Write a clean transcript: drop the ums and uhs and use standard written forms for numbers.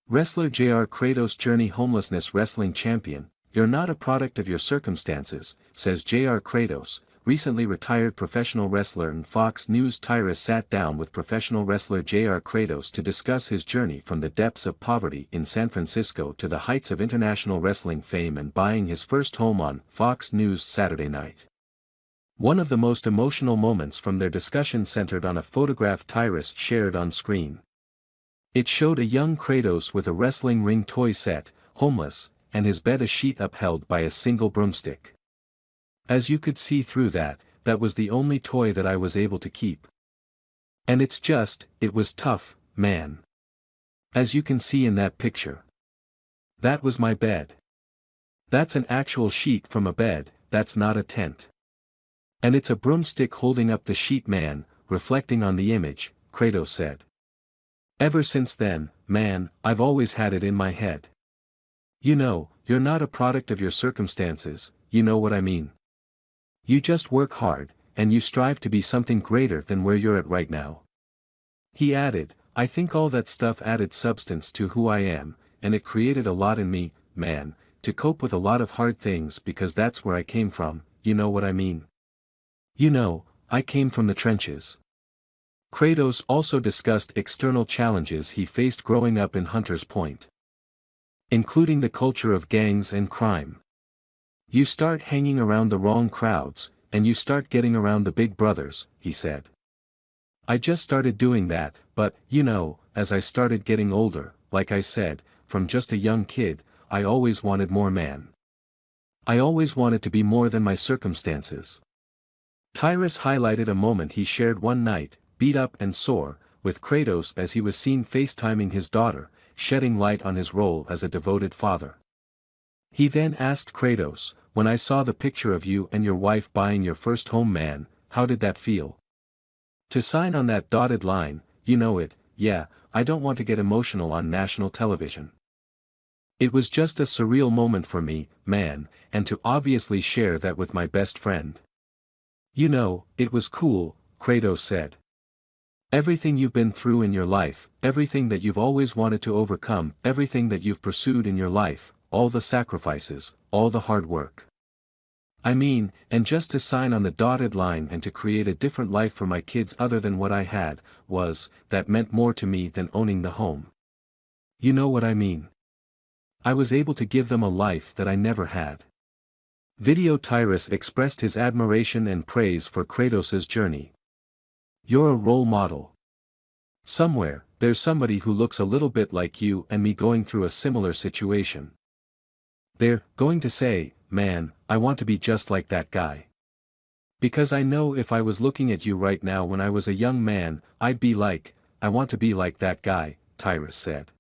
Wrestler JR Kratos journey homelessness wrestling champion, you're not a product of your circumstances, says JR Kratos, recently retired professional wrestler and Fox News Tyrus sat down with professional wrestler JR Kratos to discuss his journey from the depths of poverty in San Francisco to the heights of international wrestling fame and buying his first home on Fox News Saturday night. One of the most emotional moments from their discussion centered on a photograph Tyrus shared on screen. It showed a young Kratos with a wrestling ring toy set, homeless, and his bed a sheet upheld by a single broomstick. As you could see through that was the only toy that I was able to keep. And it was tough, man. As you can see in that picture. That was my bed. That's an actual sheet from a bed, that's not a tent. And it's a broomstick holding up the sheet, man, reflecting on the image, Kratos said. Ever since then, man, I've always had it in my head. You know, you're not a product of your circumstances, you know what I mean. You just work hard, and you strive to be something greater than where you're at right now. He added, I think all that stuff added substance to who I am, and it created a lot in me, man, to cope with a lot of hard things because that's where I came from, you know what I mean. You know, I came from the trenches. Kratos also discussed external challenges he faced growing up in Hunters Point, including the culture of gangs and crime. You start hanging around the wrong crowds, and you start getting around the big brothers, he said. I just started doing that, but, you know, as I started getting older, like I said, from just a young kid, I always wanted more, man. I always wanted to be more than my circumstances. Tyrus highlighted a moment he shared one night, beat up and sore, with Kratos as he was seen FaceTiming his daughter, shedding light on his role as a devoted father. He then asked Kratos, when I saw the picture of you and your wife buying your first home, man, how did that feel? To sign on that dotted line, you know it, yeah, I don't want to get emotional on national television. It was just a surreal moment for me, man, and to obviously share that with my best friend. You know, it was cool, Kratos said. Everything you've been through in your life, everything that you've always wanted to overcome, everything that you've pursued in your life, all the sacrifices, all the hard work. I mean, and just to sign on the dotted line and to create a different life for my kids other than what I had, that meant more to me than owning the home. You know what I mean? I was able to give them a life that I never had. Video Tyrus expressed his admiration and praise for Kratos' journey. You're a role model. Somewhere, there's somebody who looks a little bit like you and me going through a similar situation. They're going to say, man, I want to be just like that guy. Because I know if I was looking at you right now when I was a young man, I'd be like, I want to be like that guy, Tyrus said.